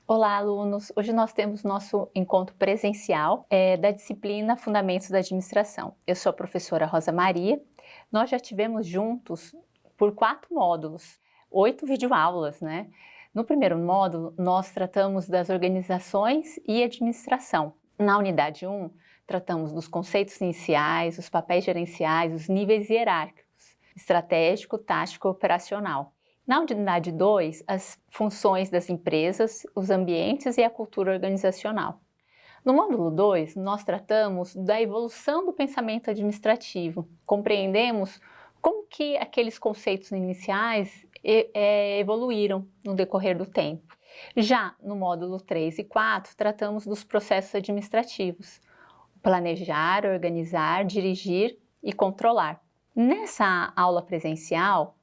Olá, alunos! Hoje nós temos nosso encontro presencial da disciplina Fundamentos da Administração. Eu sou a professora Rosa Maria. Nós já tivemos juntos por 4 módulos, 8 videoaulas, né? No primeiro módulo, nós tratamos das organizações e administração. Na unidade 1, tratamos dos conceitos iniciais, os papéis gerenciais, os níveis hierárquicos, estratégico, tático e operacional. Na unidade 2, as funções das empresas, os ambientes e a cultura organizacional. No módulo 2, nós tratamos da evolução do pensamento administrativo. Compreendemos como que aqueles conceitos iniciais evoluíram no decorrer do tempo. Já no módulo 3 e 4, tratamos dos processos administrativos. Planejar, organizar, dirigir e controlar. Nessa aula presencial,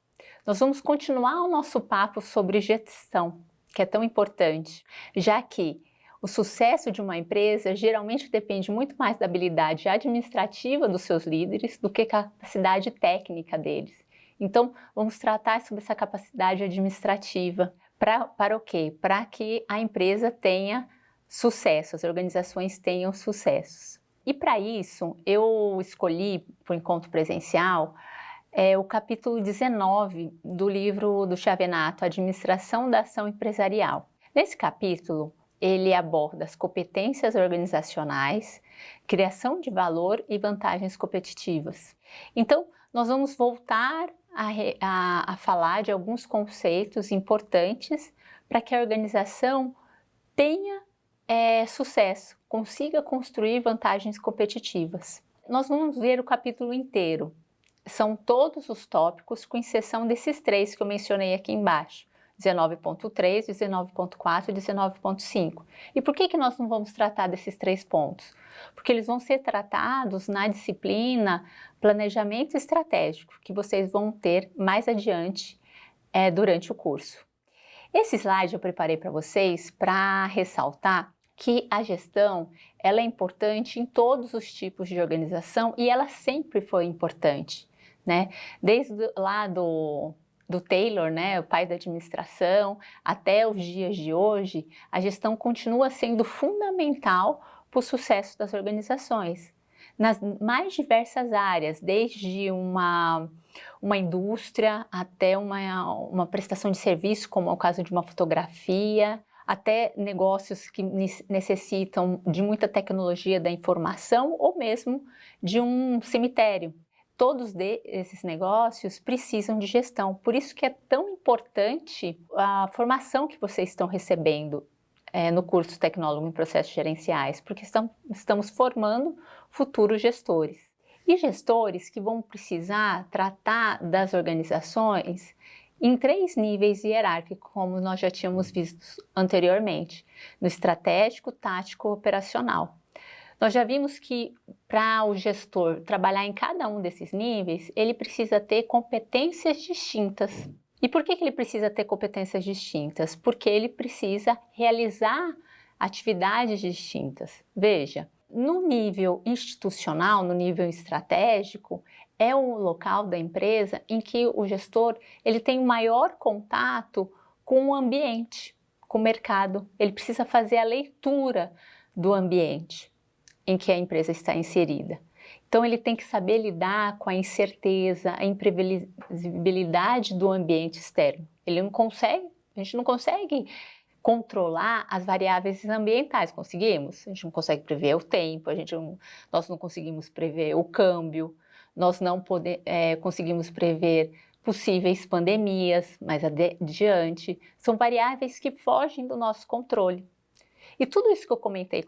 nós vamos continuar o nosso papo sobre gestão, que é tão importante, já que o sucesso de uma empresa geralmente depende muito mais da habilidade administrativa dos seus líderes do que a capacidade técnica deles. Então, vamos tratar sobre essa capacidade administrativa. Para o quê? Para que a empresa tenha sucesso, as organizações tenham sucessos. E para isso, eu escolhi, para o encontro presencial, o capítulo 19 do livro do Chiavenato, Administração da Ação Empresarial. Nesse capítulo, ele aborda as competências organizacionais, criação de valor e vantagens competitivas. Então, nós vamos voltar a falar de alguns conceitos importantes para que a organização tenha sucesso, consiga construir vantagens competitivas. Nós vamos ver o capítulo inteiro. São todos os tópicos, com exceção desses 3 que eu mencionei aqui embaixo, 19.3, 19.4 e 19.5. E por que nós não vamos tratar desses 3 pontos? Porque eles vão ser tratados na disciplina Planejamento Estratégico, que vocês vão ter mais adiante durante o curso. Esse slide eu preparei para vocês para ressaltar que a gestão ela é importante em todos os tipos de organização e ela sempre foi importante, né? Desde lá do Taylor, né, o pai da administração, até os dias de hoje, a gestão continua sendo fundamental para o sucesso das organizações, nas mais diversas áreas, desde uma indústria até uma prestação de serviço, como é o caso de uma fotografia, até negócios que necessitam de muita tecnologia da informação ou mesmo de um cemitério. Todos esses negócios precisam de gestão, por isso que é tão importante a formação que vocês estão recebendo no curso Tecnólogo em Processos Gerenciais, porque estamos formando futuros gestores. E gestores que vão precisar tratar das organizações em 3 níveis hierárquicos, como nós já tínhamos visto anteriormente, no estratégico, tático e operacional. Nós já vimos que para o gestor trabalhar em cada um desses níveis, ele precisa ter competências distintas. E por que ele precisa ter competências distintas? Porque ele precisa realizar atividades distintas. Veja, no nível institucional, no nível estratégico, é o local da empresa em que o gestor ele tem o maior contato com o ambiente, com o mercado. Ele precisa fazer a leitura do ambiente em que a empresa está inserida. Então ele tem que saber lidar com a incerteza, a imprevisibilidade do ambiente externo. A gente não consegue controlar as variáveis ambientais, conseguimos? A gente não consegue prever o tempo, nós não conseguimos prever o câmbio, nós não conseguimos prever possíveis pandemias mais adiante. São variáveis que fogem do nosso controle. E tudo isso que eu comentei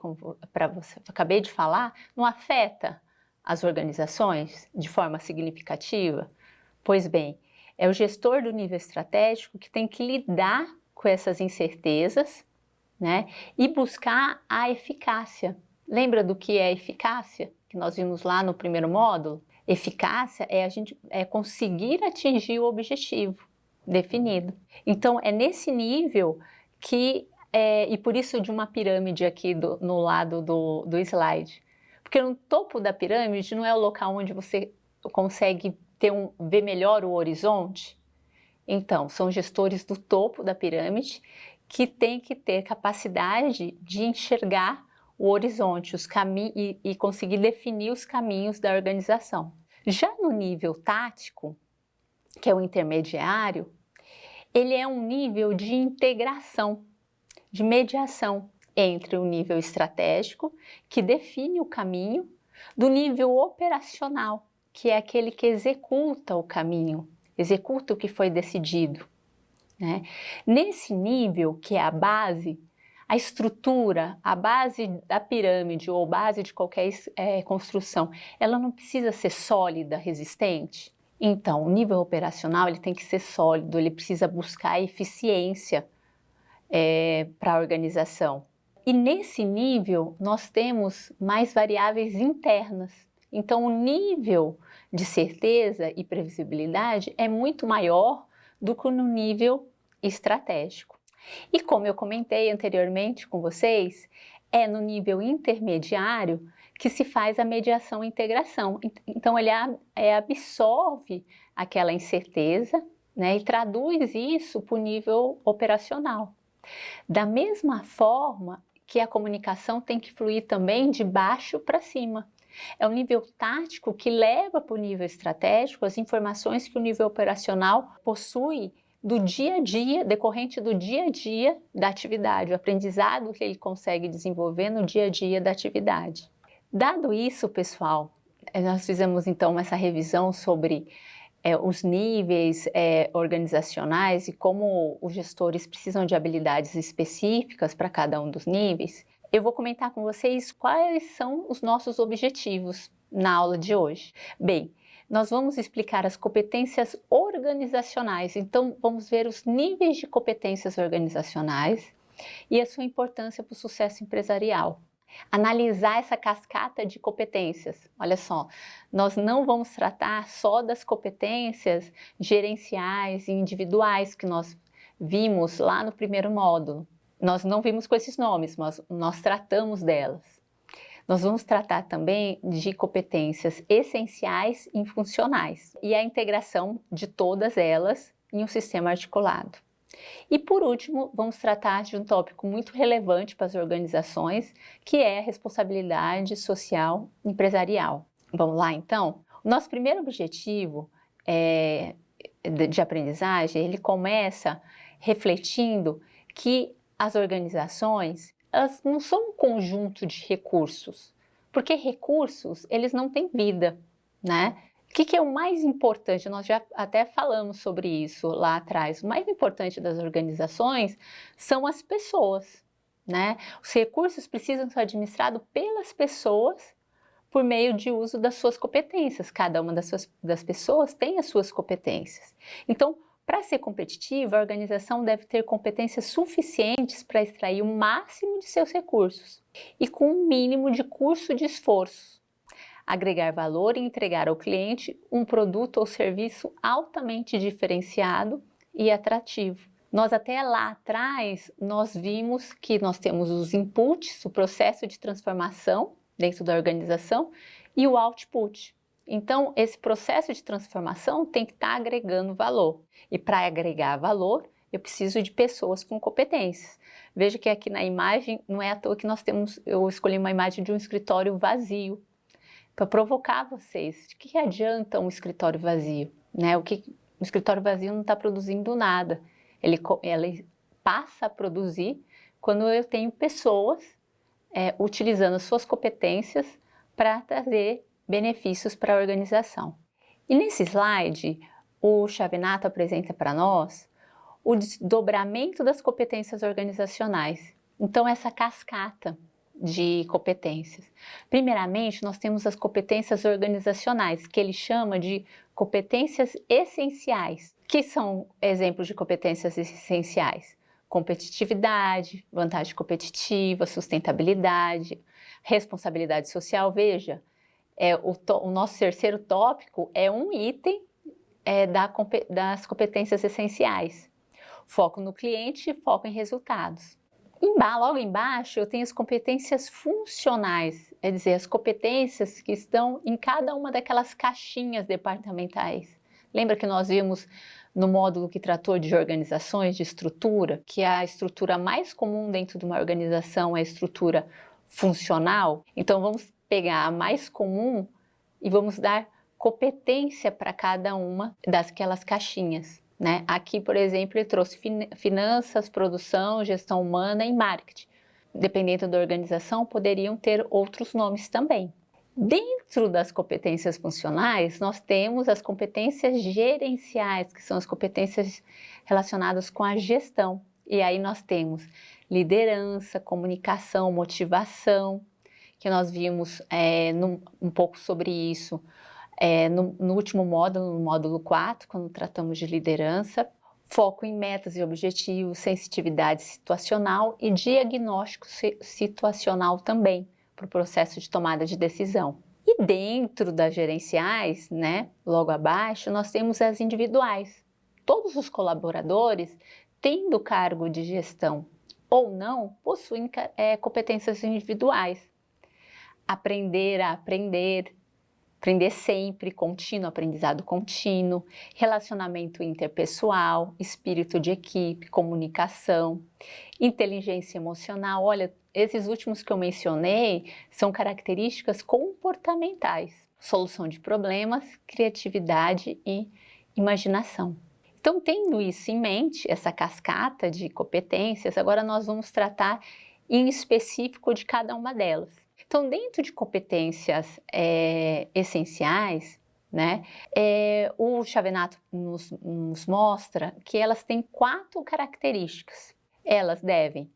para você, acabei de falar, não afeta as organizações de forma significativa? Pois bem, é o gestor do nível estratégico que tem que lidar com essas incertezas, né, e buscar a eficácia. Lembra do que é eficácia? Que nós vimos lá no primeiro módulo? Eficácia é conseguir atingir o objetivo definido. Então, é nesse nível que, e por isso de uma pirâmide aqui no lado do slide, porque no topo da pirâmide não é o local onde você consegue ver melhor o horizonte. Então, são gestores do topo da pirâmide que tem que ter capacidade de enxergar o horizonte, os caminhos e conseguir definir os caminhos da organização. Já no nível tático, que é o intermediário, ele é um nível de integração, de mediação entre o nível estratégico, que define o caminho, do nível operacional, que é aquele que executa o caminho, executa o que foi decidido, né? Nesse nível, que é a base, a estrutura, a base da pirâmide ou base de qualquer construção, ela não precisa ser sólida, resistente. Então, o nível operacional ele tem que ser sólido, ele precisa buscar eficiência para a organização. E nesse nível, nós temos mais variáveis internas. Então, o nível de certeza e previsibilidade é muito maior do que no nível estratégico. E como eu comentei anteriormente com vocês, é no nível intermediário que se faz a mediação e integração. Então, ele absorve aquela incerteza, né, e traduz isso para o nível operacional. Da mesma forma que a comunicação tem que fluir também de baixo para cima. É o nível tático que leva para o nível estratégico as informações que o nível operacional possui do dia a dia, decorrente do dia a dia da atividade, o aprendizado que ele consegue desenvolver no dia a dia da atividade. Dado isso, pessoal, nós fizemos então essa revisão sobre os níveis organizacionais e como os gestores precisam de habilidades específicas para cada um dos níveis. Eu vou comentar com vocês quais são os nossos objetivos na aula de hoje. Bem, nós vamos explicar as competências organizacionais, então vamos ver os níveis de competências organizacionais e a sua importância para o sucesso empresarial. Analisar essa cascata de competências. Olha só, nós não vamos tratar só das competências gerenciais e individuais que nós vimos lá no primeiro módulo. Nós não vimos com esses nomes, mas nós tratamos delas. Nós vamos tratar também de competências essenciais e funcionais e a integração de todas elas em um sistema articulado. E por último, vamos tratar de um tópico muito relevante para as organizações, que é a responsabilidade social empresarial. Vamos lá então? O nosso primeiro objetivo de aprendizagem, ele começa refletindo que as organizações, elas não são um conjunto de recursos, porque recursos, eles não têm vida, né? O que é o mais importante? Nós já até falamos sobre isso lá atrás. O mais importante das organizações são as pessoas, né? Os recursos precisam ser administrados pelas pessoas por meio de uso das suas competências. Cada uma das pessoas tem as suas competências. Então, para ser competitiva, a organização deve ter competências suficientes para extrair o máximo de seus recursos e com um mínimo de custo de esforço. Agregar valor e entregar ao cliente um produto ou serviço altamente diferenciado e atrativo. Nós até lá atrás, nós vimos que nós temos os inputs, o processo de transformação dentro da organização e o output. Então, esse processo de transformação tem que estar agregando valor. E para agregar valor, eu preciso de pessoas com competências. Veja que aqui na imagem, não é à toa que eu escolhi uma imagem de um escritório vazio, para provocar vocês. De que adianta um escritório vazio? Né? O escritório vazio não está produzindo nada. Ele passa a produzir quando eu tenho pessoas utilizando suas competências para trazer benefícios para a organização. E nesse slide, o Chavinato apresenta para nós o desdobramento das competências organizacionais. Então, essa cascata de competências. Primeiramente, nós temos as competências organizacionais, que ele chama de competências essenciais. Que são exemplos de competências essenciais? Competitividade, vantagem competitiva, sustentabilidade, responsabilidade social. Veja, o nosso terceiro tópico é um item das competências essenciais. Foco no cliente e foco em resultados. Logo embaixo eu tenho as competências funcionais, é dizer, as competências que estão em cada uma daquelas caixinhas departamentais. Lembra que nós vimos no módulo que tratou de organizações, de estrutura, que a estrutura mais comum dentro de uma organização é a estrutura funcional. Então vamos pegar a mais comum e vamos dar competência para cada uma daquelas caixinhas, né? Aqui, por exemplo, ele trouxe finanças, produção, gestão humana e marketing. Dependendo da organização, poderiam ter outros nomes também. Dentro das competências funcionais, nós temos as competências gerenciais, que são as competências relacionadas com a gestão. E aí nós temos liderança, comunicação, motivação, que nós vimos um pouco sobre isso no último módulo, no módulo 4, quando tratamos de liderança. Foco em metas e objetivos, sensitividade situacional e diagnóstico situacional também, para o processo de tomada de decisão. E dentro das gerenciais, né, logo abaixo, nós temos as individuais. Todos os colaboradores, tendo cargo de gestão ou não, possuem competências individuais. Aprender a aprender, aprender sempre, contínuo, aprendizado contínuo, relacionamento interpessoal, espírito de equipe, comunicação, inteligência emocional. Olha, esses últimos que eu mencionei são características comportamentais, solução de problemas, criatividade e imaginação. Então, tendo isso em mente, essa cascata de competências, agora nós vamos tratar em específico de cada uma delas. Então, dentro de competências essenciais, né, o Chavenato nos mostra que elas têm 4 características. Elas devem,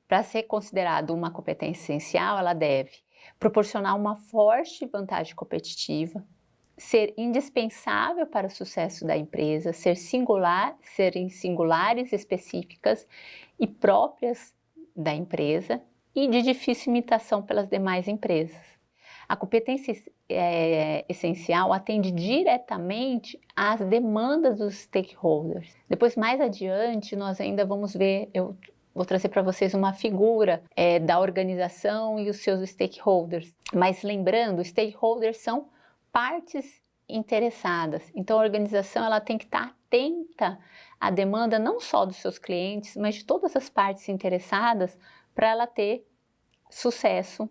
para ser considerado uma competência essencial, ela deve proporcionar uma forte vantagem competitiva, ser indispensável para o sucesso da empresa, serem singulares, específicas e próprias da empresa, e de difícil imitação pelas demais empresas. A competência essencial atende diretamente às demandas dos stakeholders. Depois, mais adiante, nós ainda vamos ver, eu vou trazer para vocês uma figura da organização e os seus stakeholders. Mas lembrando, stakeholders são partes interessadas. Então, a organização ela tem que estar atenta à demanda não só dos seus clientes, mas de todas as partes interessadas para ela ter sucesso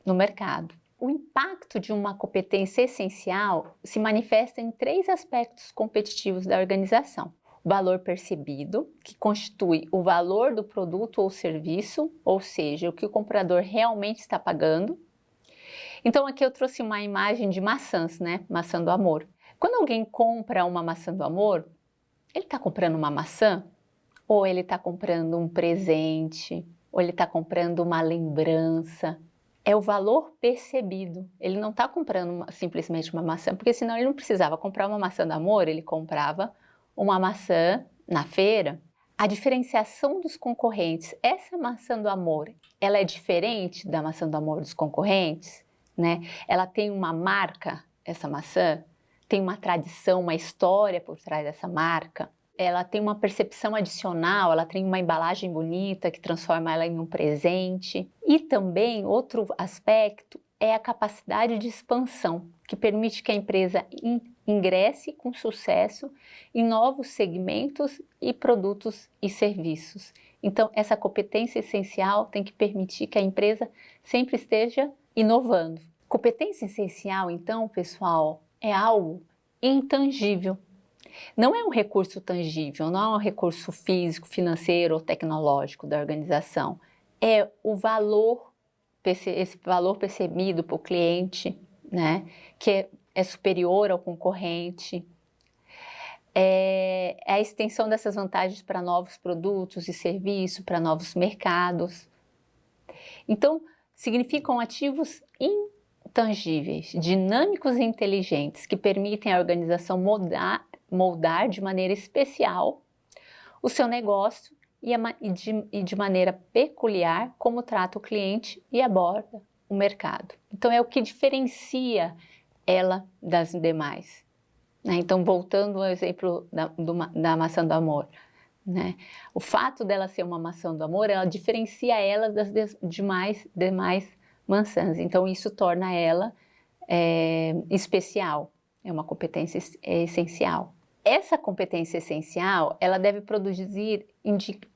no mercado. O impacto de uma competência essencial se manifesta em 3 aspectos competitivos da organização. O valor percebido, que constitui o valor do produto ou serviço, ou seja, o que o comprador realmente está pagando. Então aqui eu trouxe uma imagem de maçãs, né? Maçã do amor. Quando alguém compra uma maçã do amor, ele está comprando uma maçã? Ou ele está comprando um presente? Ou ele está comprando uma lembrança? É o valor percebido. Ele não está comprando simplesmente uma maçã, porque senão ele não precisava comprar uma maçã do amor, ele comprava uma maçã na feira. A diferenciação dos concorrentes, essa maçã do amor, ela é diferente da maçã do amor dos concorrentes, né? Ela tem uma marca, essa maçã, tem uma tradição, uma história por trás dessa marca. Ela tem uma percepção adicional, ela tem uma embalagem bonita que transforma ela em um presente. E também outro aspecto é a capacidade de expansão, que permite que a empresa ingresse com sucesso em novos segmentos e produtos e serviços. Então, essa competência essencial tem que permitir que a empresa sempre esteja inovando. Competência essencial, então, pessoal, é algo intangível. Não é um recurso tangível, não é um recurso físico, financeiro ou tecnológico da organização. É o valor, esse valor percebido para o cliente, né, que é superior ao concorrente. É a extensão dessas vantagens para novos produtos e serviços, para novos mercados. Então, significam ativos intangíveis, dinâmicos e inteligentes, que permitem à organização moldar de maneira especial o seu negócio e de maneira peculiar como trata o cliente e aborda o mercado. Então é o que diferencia ela das demais, né? Então, voltando ao exemplo da maçã do amor, né? O fato dela ser uma maçã do amor, ela diferencia ela das demais maçãs. Então isso torna ela especial, é uma competência essencial. Essa competência essencial, ela deve produzir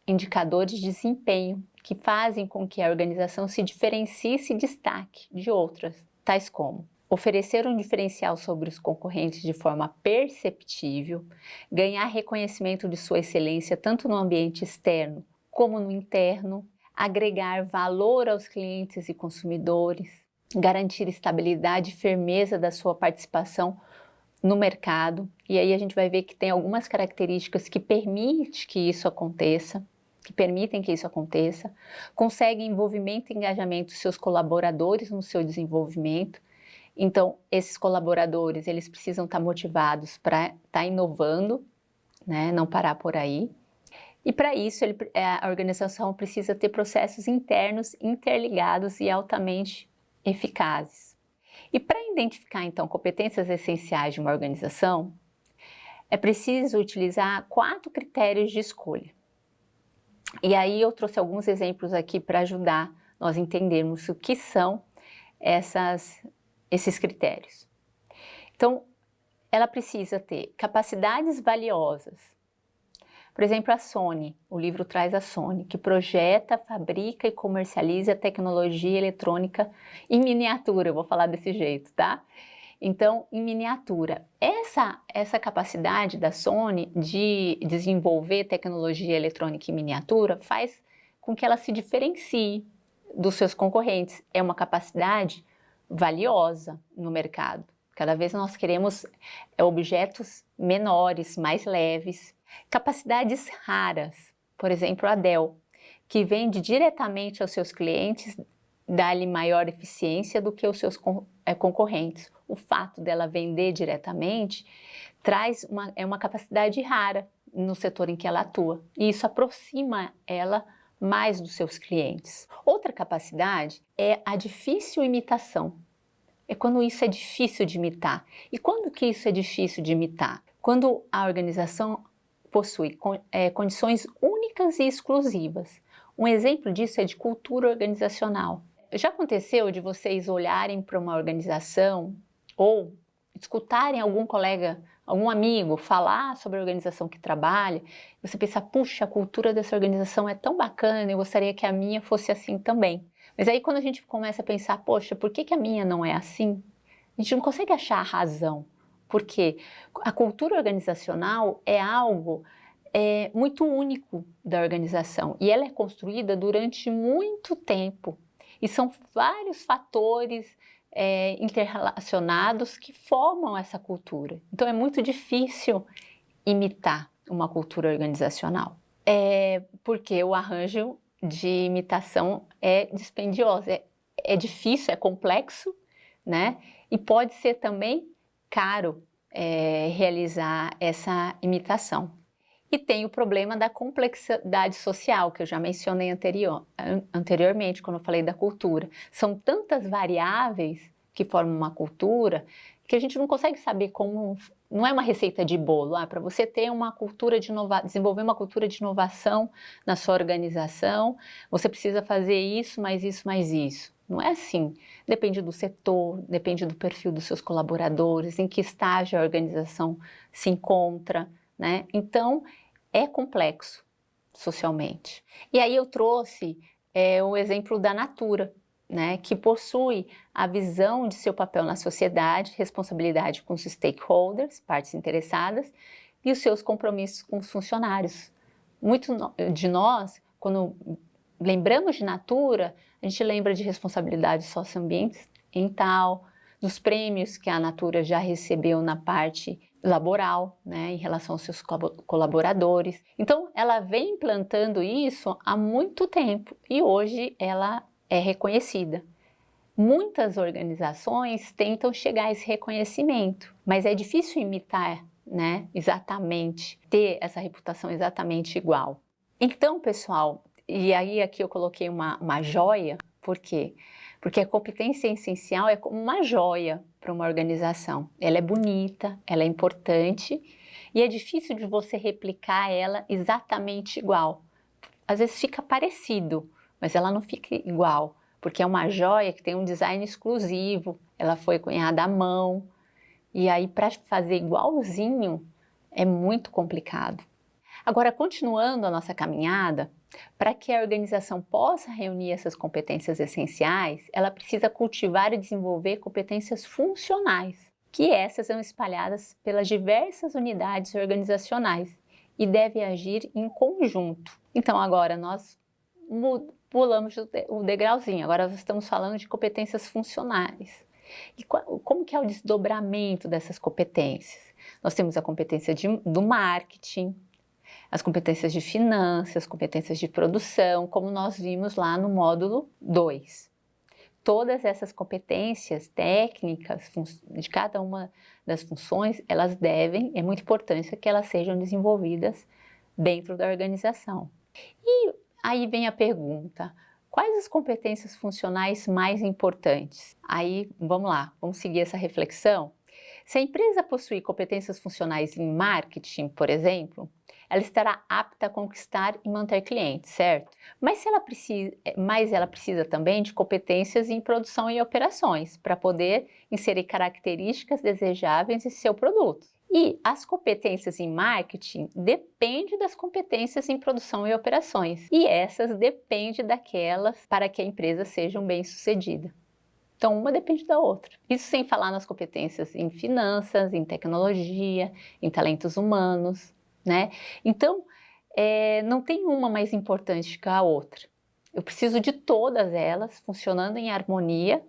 indicadores de desempenho que fazem com que a organização se diferencie e se destaque de outras, tais como oferecer um diferencial sobre os concorrentes de forma perceptível, ganhar reconhecimento de sua excelência tanto no ambiente externo como no interno, agregar valor aos clientes e consumidores, garantir estabilidade e firmeza da sua participação no mercado. E aí a gente vai ver que tem algumas características que permitem que isso aconteça, consegue envolvimento e engajamento dos seus colaboradores no seu desenvolvimento. Então, esses colaboradores, eles precisam estar motivados para estar inovando, né? Não parar por aí. E para isso, a organização precisa ter processos internos interligados e altamente eficazes. E para identificar, então, competências essenciais de uma organização, é preciso utilizar 4 critérios de escolha. E aí eu trouxe alguns exemplos aqui para ajudar nós a entendermos o que são esses critérios. Então, ela precisa ter capacidades valiosas. Por exemplo, a Sony, o livro traz a Sony, que projeta, fabrica e comercializa tecnologia eletrônica em miniatura, eu vou falar desse jeito, tá? Então, em miniatura. Essa capacidade da Sony de desenvolver tecnologia eletrônica em miniatura faz com que ela se diferencie dos seus concorrentes. É uma capacidade valiosa no mercado. Cada vez nós queremos objetos menores, mais leves. Capacidades raras, por exemplo, a Dell, que vende diretamente aos seus clientes, dá-lhe maior eficiência do que os seus concorrentes. O fato dela vender diretamente traz uma capacidade rara no setor em que ela atua, e isso aproxima ela mais dos seus clientes. Outra capacidade é a difícil imitação. É quando isso é difícil de imitar. E quando que isso é difícil de imitar? Quando a organização possui condições únicas e exclusivas. Um exemplo disso é de cultura organizacional. Já aconteceu de vocês olharem para uma organização ou escutarem algum colega, algum amigo falar sobre a organização que trabalha, e você pensar, puxa, a cultura dessa organização é tão bacana, eu gostaria que a minha fosse assim também. Mas aí quando a gente começa a pensar, poxa, por que a minha não é assim? A gente não consegue achar a razão. Porque a cultura organizacional é algo muito único da organização e ela é construída durante muito tempo e são vários fatores interrelacionados que formam essa cultura. Então é muito difícil imitar uma cultura organizacional. Porque o arranjo de imitação é dispendioso, é difícil, é complexo, né? E pode ser também caro realizar essa imitação. E tem o problema da complexidade social, que eu já mencionei anteriormente, quando eu falei da cultura. São tantas variáveis que formam uma cultura que a gente não consegue saber como. Não é uma receita de bolo. Para você ter uma cultura desenvolver uma cultura de inovação na sua organização, você precisa fazer isso, mais isso, mais isso. Não é assim. Depende do setor, depende do perfil dos seus colaboradores, em que estágio a organização se encontra, né? Então, é complexo socialmente. E aí eu trouxe o exemplo da Natura, né, que possui a visão de seu papel na sociedade, responsabilidade com os stakeholders, partes interessadas, e os seus compromissos com os funcionários. Muito de nós, quando lembramos de Natura, a gente lembra de responsabilidade socioambiental, dos prêmios que a Natura já recebeu na parte laboral, né, em relação aos seus colaboradores. Então, ela vem implantando isso há muito tempo e hoje ela é reconhecida. Muitas organizações tentam chegar a esse reconhecimento, mas é difícil imitar, né, exatamente, ter essa reputação exatamente igual. Então, pessoal, e aí aqui eu coloquei uma joia, por quê? Porque a competência essencial é como uma joia para uma organização. Ela é bonita, ela é importante e é difícil de você replicar ela exatamente igual. Às vezes fica parecido, mas ela não fica igual, porque é uma joia que tem um design exclusivo, ela foi cunhada à mão, e aí para fazer igualzinho É muito complicado. Agora, continuando a nossa caminhada, para que a organização possa reunir essas competências essenciais, ela precisa cultivar e desenvolver competências funcionais, que essas são espalhadas pelas diversas unidades organizacionais e devem agir em conjunto. Então, agora nós pulamos o degrauzinho, agora nós estamos falando de competências funcionais. E como que é o desdobramento dessas competências? Nós temos a competência do marketing, as competências de finanças, competências de produção, como nós vimos lá no módulo 2. Todas essas competências técnicas de cada uma das funções, é muito importante que elas sejam desenvolvidas dentro da organização. E aí vem a pergunta, quais as competências funcionais mais importantes? Aí, vamos lá, vamos seguir essa reflexão? Se a empresa possuir competências funcionais em marketing, por exemplo, ela estará apta a conquistar e manter clientes, certo? Mas ela precisa também de competências em produção e operações, para poder inserir características desejáveis em seu produto. E as competências em marketing dependem das competências em produção e operações. E essas dependem daquelas para que a empresa seja bem-sucedida. Então, uma depende da outra. Isso sem falar nas competências em finanças, em tecnologia, em talentos humanos, né? Então, não tem uma mais importante que a outra. Eu preciso de todas elas funcionando em harmonia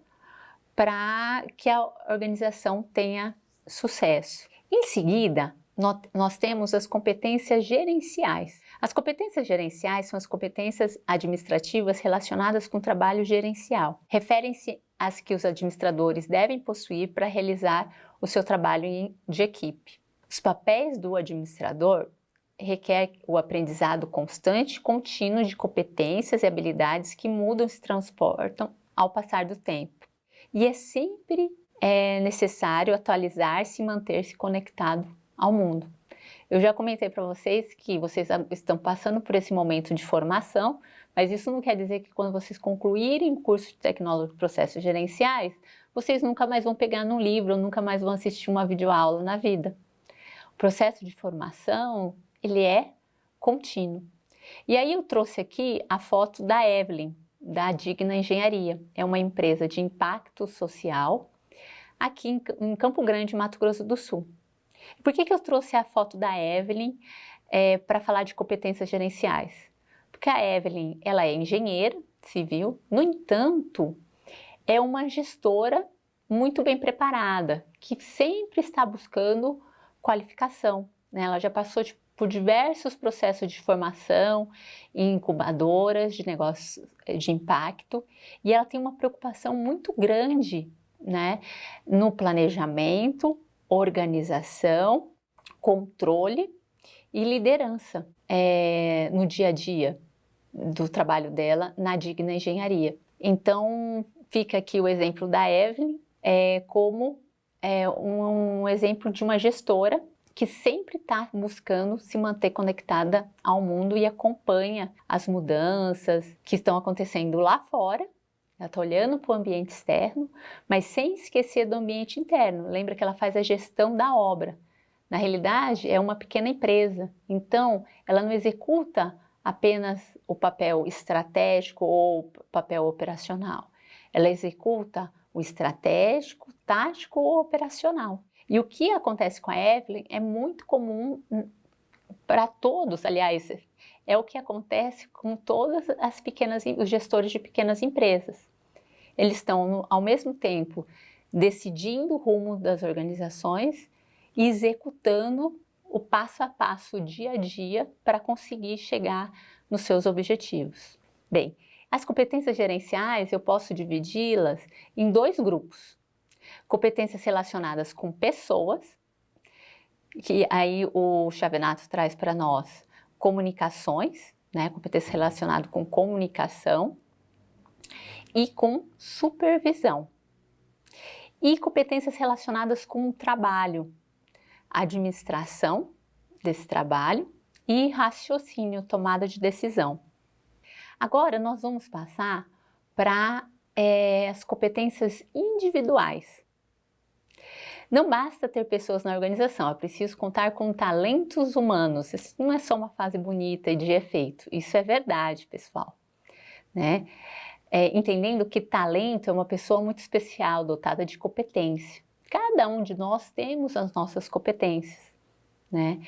para que a organização tenha sucesso. Em seguida, nós temos as competências gerenciais. As competências gerenciais são as competências administrativas relacionadas com o trabalho gerencial. Referem-se às que os administradores devem possuir para realizar o seu trabalho de equipe. Os papéis do administrador requerem o aprendizado constante e contínuo de competências e habilidades que mudam e se transportam ao passar do tempo. E é sempre necessário atualizar-se e manter-se conectado ao mundo. Eu já comentei para vocês que vocês estão passando por esse momento de formação, mas isso não quer dizer que quando vocês concluírem o curso de Tecnólogo de Processos Gerenciais, vocês nunca mais vão pegar num livro, nunca mais vão assistir uma videoaula na vida. O processo de formação, ele é contínuo. E aí eu trouxe aqui a foto da Evelyn, da Digna Engenharia. É uma empresa de impacto social aqui em Campo Grande, Mato Grosso do Sul. Por que eu trouxe a foto da Evelyn para falar de competências gerenciais? Porque a Evelyn, ela é engenheira civil, no entanto, é uma gestora muito bem preparada, que sempre está buscando qualificação, né? Ela já passou por diversos processos de formação em incubadoras de negócios de impacto e ela tem uma preocupação muito grande, né, no planejamento, organização, controle e liderança no dia a dia do trabalho dela na Digna Engenharia. Então, fica aqui o exemplo da Evelyn como um exemplo de uma gestora que sempre está buscando se manter conectada ao mundo e acompanha as mudanças que estão acontecendo lá fora. Ela está olhando para o ambiente externo, mas sem esquecer do ambiente interno. Lembra que ela faz a gestão da obra. Na realidade, é uma pequena empresa, então ela não executa apenas o papel estratégico ou o papel operacional. Ela executa o estratégico, tático ou operacional. E o que acontece com a Evelyn é muito comum para todos, aliás, é o que acontece com todas os gestores de pequenas empresas. Eles estão, ao mesmo tempo, decidindo o rumo das organizações e executando o passo a passo, o dia a dia, para conseguir chegar nos seus objetivos. Bem, as competências gerenciais eu posso dividi-las em dois grupos. Competências relacionadas com pessoas, que aí o Chavenato traz para nós comunicações, né, competência relacionada com comunicação e com supervisão. E competências relacionadas com o trabalho, administração desse trabalho e raciocínio, tomada de decisão. Agora nós vamos passar para as competências individuais. Não basta ter pessoas na organização, é preciso contar com talentos humanos. Isso não é só uma frase bonita e de efeito, isso é verdade, pessoal, né? Entendendo que talento é uma pessoa muito especial, dotada de competência. Cada um de nós temos as nossas competências, né?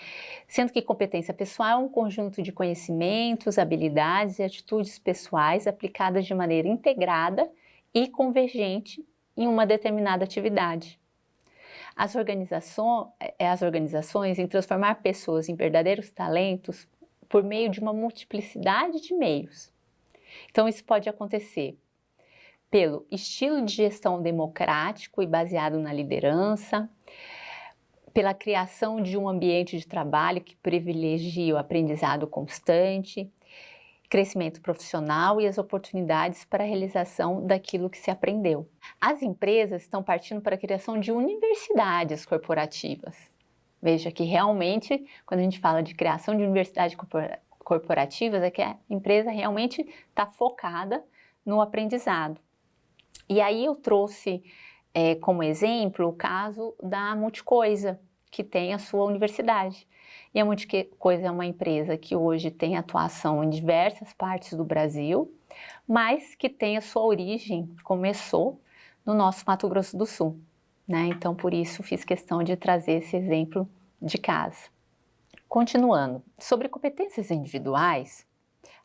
Sendo que competência pessoal é um conjunto de conhecimentos, habilidades e atitudes pessoais aplicadas de maneira integrada e convergente em uma determinada atividade. As organizações em transformar pessoas em verdadeiros talentos por meio de uma multiplicidade de meios. Então, isso pode acontecer pelo estilo de gestão democrático e baseado na liderança, pela criação de um ambiente de trabalho que privilegie o aprendizado constante, crescimento profissional e as oportunidades para a realização daquilo que se aprendeu. As empresas estão partindo para a criação de universidades corporativas. Veja que realmente, quando a gente fala de criação de universidades corporativas, é que a empresa realmente está focada no aprendizado. E aí eu trouxe como exemplo o caso da Multicoisa, que tem a sua universidade. E a Multicoisa é uma empresa que hoje tem atuação em diversas partes do Brasil, mas que tem a sua origem, começou no nosso Mato Grosso do Sul, né? Então, por isso, fiz questão de trazer esse exemplo de casa. Continuando, sobre competências individuais,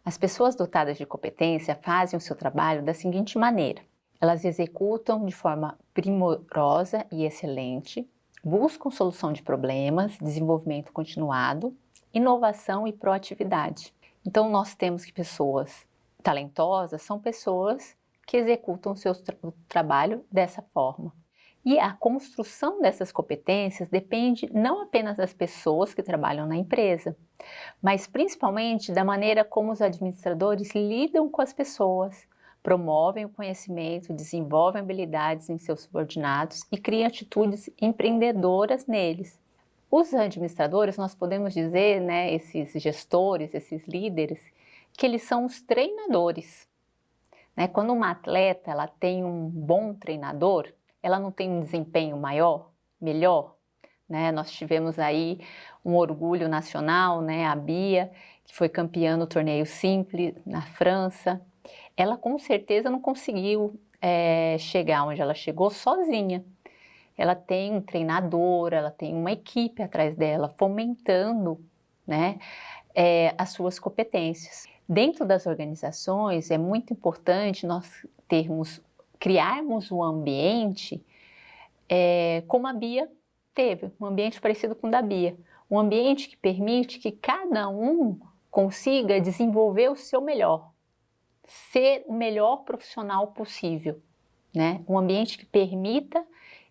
as pessoas dotadas de competência fazem o seu trabalho da seguinte maneira: elas executam de forma primorosa e excelente, buscam solução de problemas, desenvolvimento continuado, inovação e proatividade. Então, nós temos que pessoas talentosas são pessoas que executam o seu trabalho dessa forma. E a construção dessas competências depende não apenas das pessoas que trabalham na empresa, mas principalmente da maneira como os administradores lidam com as pessoas, promovem o conhecimento, desenvolvem habilidades em seus subordinados e criam atitudes empreendedoras neles. Os administradores, nós podemos dizer, né, esses gestores, esses líderes, que eles são os treinadores, né? Quando uma atleta ela tem um bom treinador, ela não tem um desempenho melhor, né? Nós tivemos aí um orgulho nacional, né, a Bia, que foi campeã no torneio simples na França. Ela com certeza não conseguiu chegar onde ela chegou sozinha. Ela tem um treinador, ela tem uma equipe atrás dela, fomentando, né, as suas competências. Dentro das organizações, é muito importante nós criarmos um ambiente como a Bia teve, um ambiente parecido com o da Bia. Um ambiente que permite que cada um consiga desenvolver o seu melhor, ser o melhor profissional possível, né? Um ambiente que permita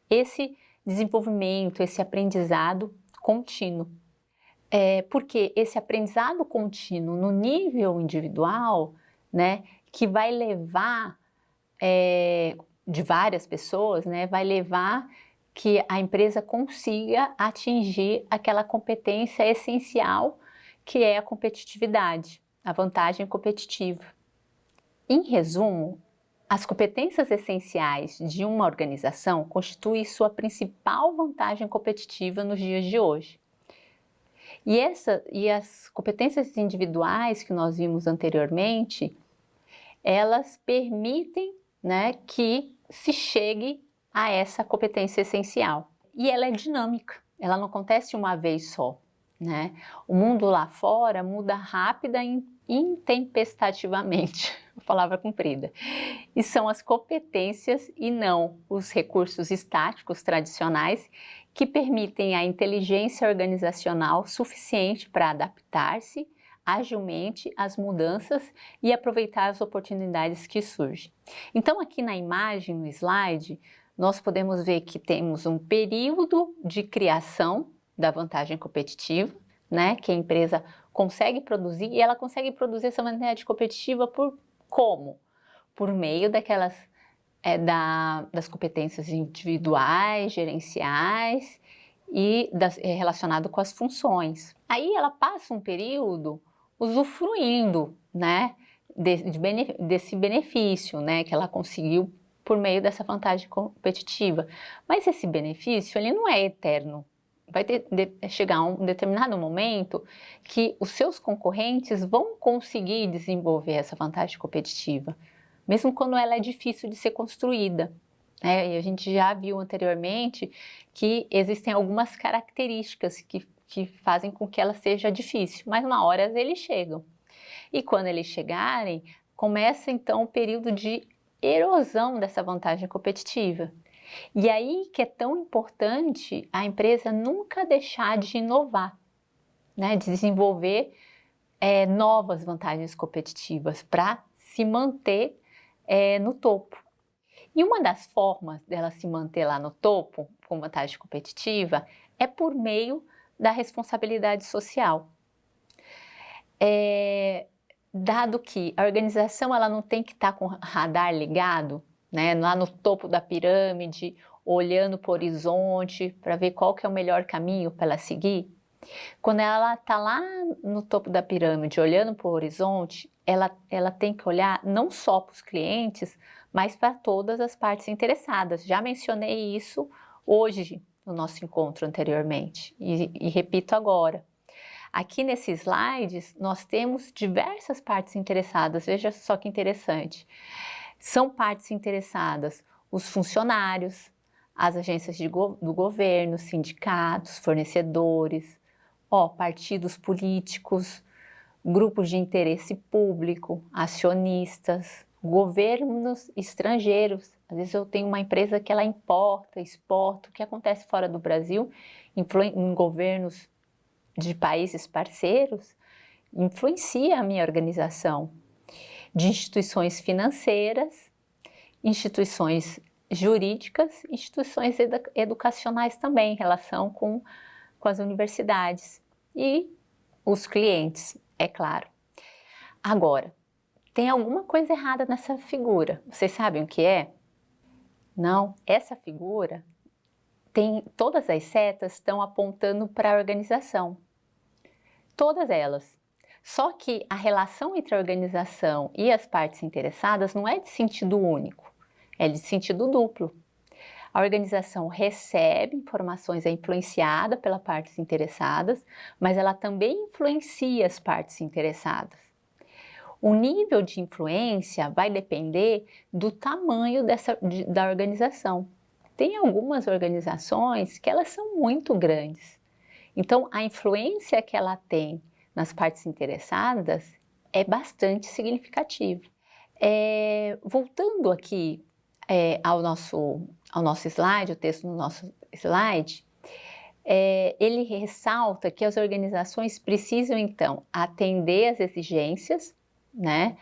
esse desenvolvimento, esse aprendizado contínuo. Porque esse aprendizado contínuo no nível individual, né, que vai levar de várias pessoas, né, vai levar que a empresa consiga atingir aquela competência essencial que é a competitividade, a vantagem competitiva. Em resumo, as competências essenciais de uma organização constituem sua principal vantagem competitiva nos dias de hoje. E as competências individuais que nós vimos anteriormente, elas permitem, né, que se chegue a essa competência essencial. E ela é dinâmica, ela não acontece uma vez só, né? O mundo lá fora muda rápida e intempestivamente, palavra comprida. E são as competências e não os recursos estáticos tradicionais que permitem a inteligência organizacional suficiente para adaptar-se agilmente às mudanças e aproveitar as oportunidades que surgem. Então, aqui na imagem, no slide, nós podemos ver que temos um período de criação da vantagem competitiva, né, que a empresa consegue produzir, e ela consegue produzir essa vantagem competitiva por como? Por meio daquelas das competências individuais, gerenciais e relacionado com as funções. Aí ela passa um período usufruindo, né, desse benefício, né, que ela conseguiu por meio dessa vantagem competitiva. Mas esse benefício, ele não é eterno. Vai chegar um determinado momento que os seus concorrentes vão conseguir desenvolver essa vantagem competitiva, mesmo quando ela é difícil de ser construída. E a gente já viu anteriormente que existem algumas características que fazem com que ela seja difícil, mas uma hora eles chegam. E quando eles chegarem, começa então o período de erosão dessa vantagem competitiva. E aí que é tão importante a empresa nunca deixar de inovar, né? De desenvolver novas vantagens competitivas para se manter no topo. E uma das formas dela se manter lá no topo, com vantagem competitiva, é por meio da responsabilidade social. Dado que a organização ela não tem que estar com o radar ligado, né, lá no topo da pirâmide, olhando para o horizonte para ver qual que é o melhor caminho para ela seguir. Quando ela está lá no topo da pirâmide, olhando para o horizonte, ela tem que olhar não só para os clientes, mas para todas as partes interessadas. Já mencionei isso hoje no nosso encontro anteriormente e repito agora. Aqui nesses slides nós temos diversas partes interessadas, veja só que interessante. São partes interessadas os funcionários, as agências do governo, sindicatos, fornecedores, partidos políticos, grupos de interesse público, acionistas, governos estrangeiros. Às vezes eu tenho uma empresa que ela importa, exporta, o que acontece fora do Brasil, em governos de países parceiros, influencia a minha organização. De instituições financeiras, instituições jurídicas, instituições educacionais também, em relação com as universidades e os clientes, é claro. Agora, tem alguma coisa errada nessa figura. Vocês sabem o que é? Não, essa figura todas as setas estão apontando para a organização. Todas elas. Só que a relação entre a organização e as partes interessadas não é de sentido único, é de sentido duplo. A organização recebe informações, é influenciada pelas partes interessadas, mas ela também influencia as partes interessadas. O nível de influência vai depender do tamanho da organização. Tem algumas organizações que elas são muito grandes. Então, a influência que ela tem nas partes interessadas é bastante significativa. Voltando aqui ao nosso slide, o texto no nosso slide, ele ressalta que as organizações precisam, então, atender às exigências, né,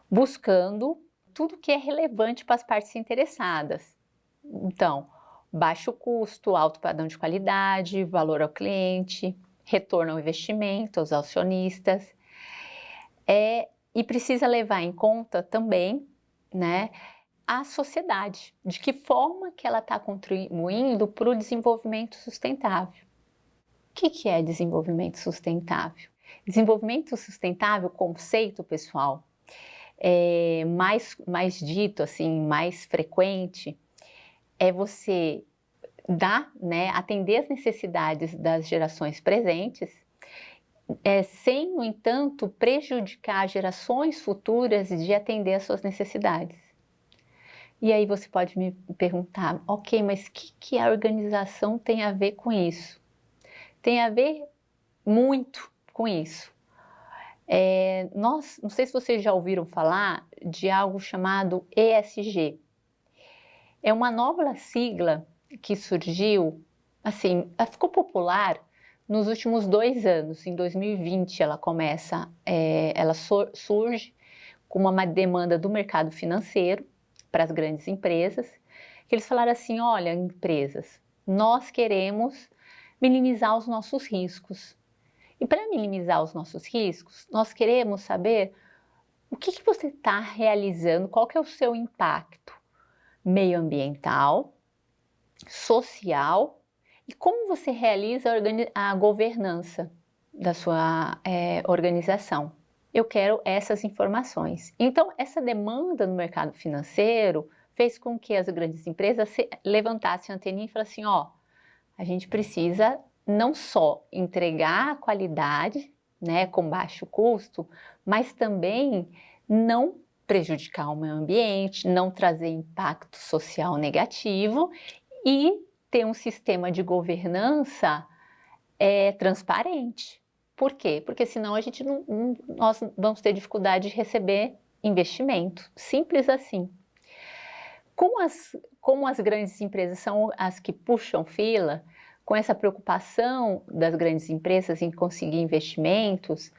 buscando tudo que é relevante para as partes interessadas. Então, baixo custo, alto padrão de qualidade, valor ao cliente, retorno ao investimento, aos acionistas. E precisa levar em conta também, né, a sociedade, de que forma que ela está contribuindo para o desenvolvimento sustentável. O que é desenvolvimento sustentável? Desenvolvimento sustentável, conceito, pessoal, mais dito, assim, mais frequente, é você atender às necessidades das gerações presentes, sem, no entanto, prejudicar gerações futuras de atender às suas necessidades. E aí você pode me perguntar, ok, mas o que a organização tem a ver com isso? Tem a ver muito com isso. Não sei se vocês já ouviram falar de algo chamado ESG. É uma nova sigla que surgiu, assim, ela ficou popular nos últimos 2 anos. Em 2020 ela surge com uma demanda do mercado financeiro para as grandes empresas, que eles falaram assim, olha, empresas, nós queremos minimizar os nossos riscos. E para minimizar os nossos riscos, nós queremos saber o que você está realizando, qual que é o seu impacto meioambiental, social e como você realiza a governança da sua organização. Eu quero essas informações. Então, essa demanda no mercado financeiro fez com que as grandes empresas levantassem a anteninha e falassem, ó, a gente precisa não só entregar a qualidade, né, com baixo custo, mas também não prejudicar o meio ambiente, não trazer impacto social negativo e ter um sistema de governança transparente. Por quê? Porque senão a gente nós vamos ter dificuldade de receber investimento. Simples assim. Como as grandes empresas são as que puxam fila, com essa preocupação das grandes empresas em conseguir investimentos,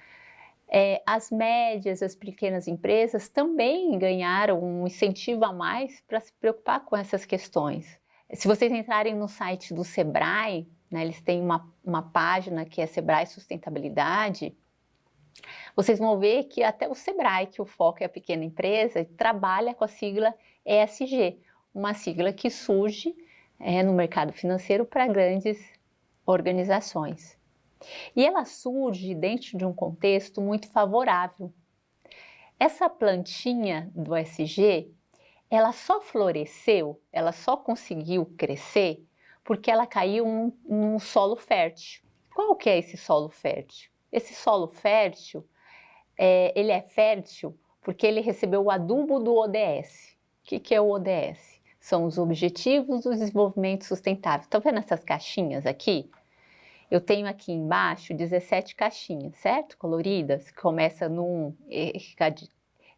as médias, as pequenas empresas também ganharam um incentivo a mais para se preocupar com essas questões. Se vocês entrarem no site do Sebrae, né, eles têm uma página que é Sebrae Sustentabilidade, vocês vão ver que até o Sebrae, que o foco é a pequena empresa, trabalha com a sigla ESG, uma sigla que surge no mercado financeiro para grandes organizações. E ela surge dentro de um contexto muito favorável. Essa plantinha do ESG, ela só floresceu, ela só conseguiu crescer porque ela caiu num solo fértil. Qual que é esse solo fértil? Esse solo fértil, ele é fértil porque ele recebeu o adubo do ODS. O que é o ODS? São os Objetivos do Desenvolvimento Sustentável. Estão vendo essas caixinhas aqui? Eu tenho aqui embaixo 17 caixinhas, certo? Coloridas, que começa no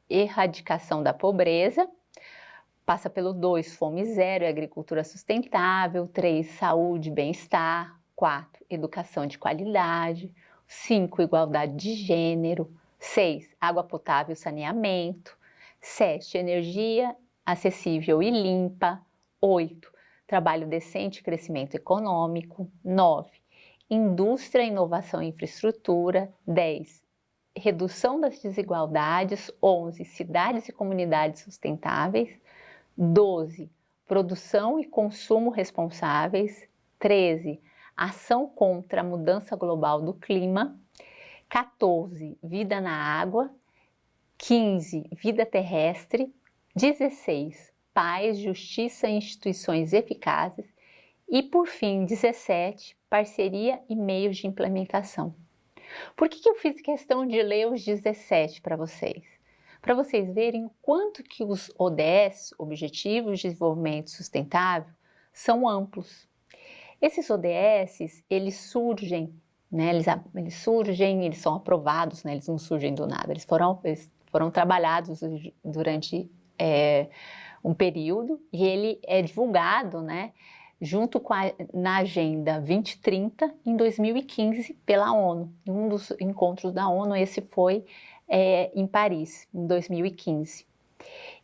erradicação da pobreza, passa pelo 2, fome zero e agricultura sustentável, 3, saúde e bem-estar, 4, educação de qualidade, 5, igualdade de gênero, 6, água potável e saneamento, 7, energia acessível e limpa, 8, trabalho decente e crescimento econômico, 9, indústria, inovação e infraestrutura, 10, redução das desigualdades, 11, cidades e comunidades sustentáveis, 12, produção e consumo responsáveis, 13, ação contra a mudança global do clima, 14, vida na água, 15, vida terrestre, 16, paz, justiça e instituições eficazes e, por fim, 17, parceria e meios de implementação. Por que eu fiz questão de ler os 17 para vocês? Para vocês verem o quanto que os ODS, Objetivos de Desenvolvimento Sustentável, são amplos. Esses ODS, eles surgem, né, eles são aprovados, né, eles não surgem do nada, eles foram trabalhados durante um período e ele é divulgado, né, junto na Agenda 2030 em 2015 pela ONU. Em um dos encontros da ONU, esse foi em Paris, em 2015.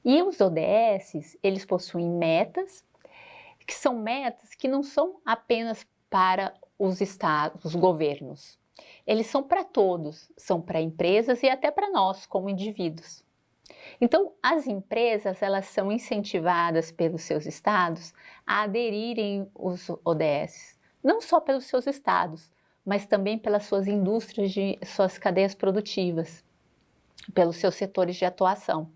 E os ODS, eles possuem metas, que são metas que não são apenas para os estados, os governos. Eles são para todos, são para empresas e até para nós, como indivíduos. Então, as empresas, elas são incentivadas pelos seus estados a aderirem aos ODS, não só pelos seus estados, mas também pelas suas indústrias, suas cadeias produtivas, pelos seus setores de atuação,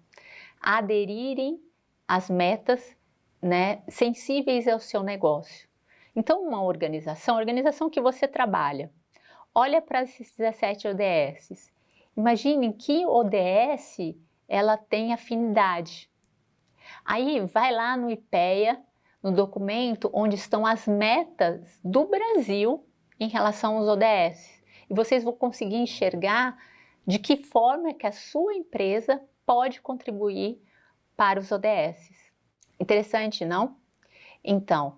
a aderirem às metas, né, sensíveis ao seu negócio. Então, uma organização, a organização que você trabalha, olha para esses 17 ODS, imagine que ODS ela tem afinidade. Aí vai lá no IPEA, no documento onde estão as metas do Brasil em relação aos ODS. E vocês vão conseguir enxergar de que forma que a sua empresa pode contribuir para os ODS. Interessante, não? Então,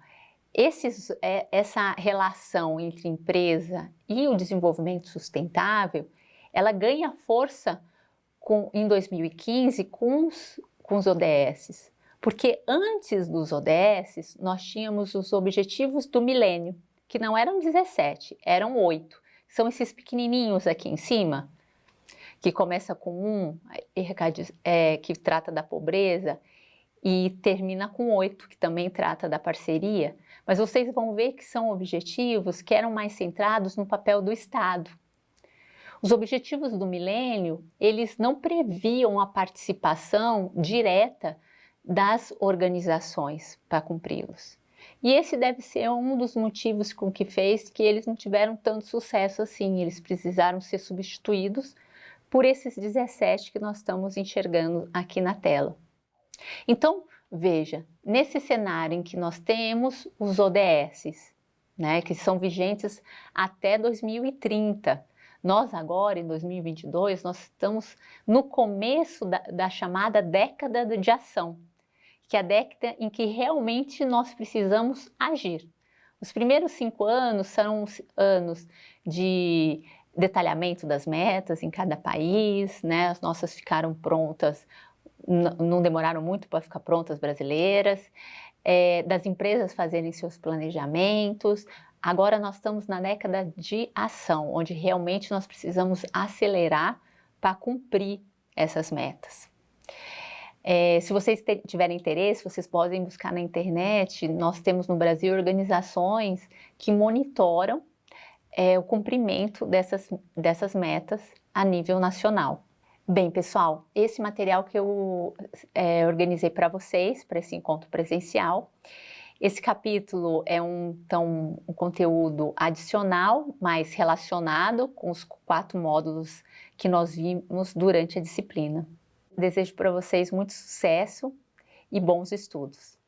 essa relação entre empresa e o desenvolvimento sustentável, ela ganha força em 2015 com os ODS, porque antes dos ODS nós tínhamos os Objetivos do Milênio, que não eram 17, eram 8. São esses pequenininhos aqui em cima, que começa com que trata da pobreza, e termina com 8, que também trata da parceria. Mas vocês vão ver que são objetivos que eram mais centrados no papel do Estado. Os Objetivos do Milênio, eles não previam a participação direta das organizações para cumpri-los. E esse deve ser um dos motivos com que fez que eles não tiveram tanto sucesso assim, eles precisaram ser substituídos por esses 17 que nós estamos enxergando aqui na tela. Então, veja, nesse cenário em que nós temos os ODS, né, que são vigentes até 2030, nós agora, em 2022, nós estamos no começo da chamada década de ação, que é a década em que realmente nós precisamos agir. Os primeiros 5 anos são anos de detalhamento das metas em cada país, né? As nossas ficaram prontas, não demoraram muito para ficar prontas brasileiras, das empresas fazerem seus planejamentos. Agora nós estamos na década de ação, onde realmente nós precisamos acelerar para cumprir essas metas. Se vocês tiverem interesse, vocês podem buscar na internet. Nós temos no Brasil organizações que monitoram o cumprimento dessas metas a nível nacional. Bem, pessoal, esse material que eu organizei para vocês, para esse encontro presencial. Esse capítulo é um conteúdo adicional, mas relacionado com os 4 módulos que nós vimos durante a disciplina. Desejo para vocês muito sucesso e bons estudos.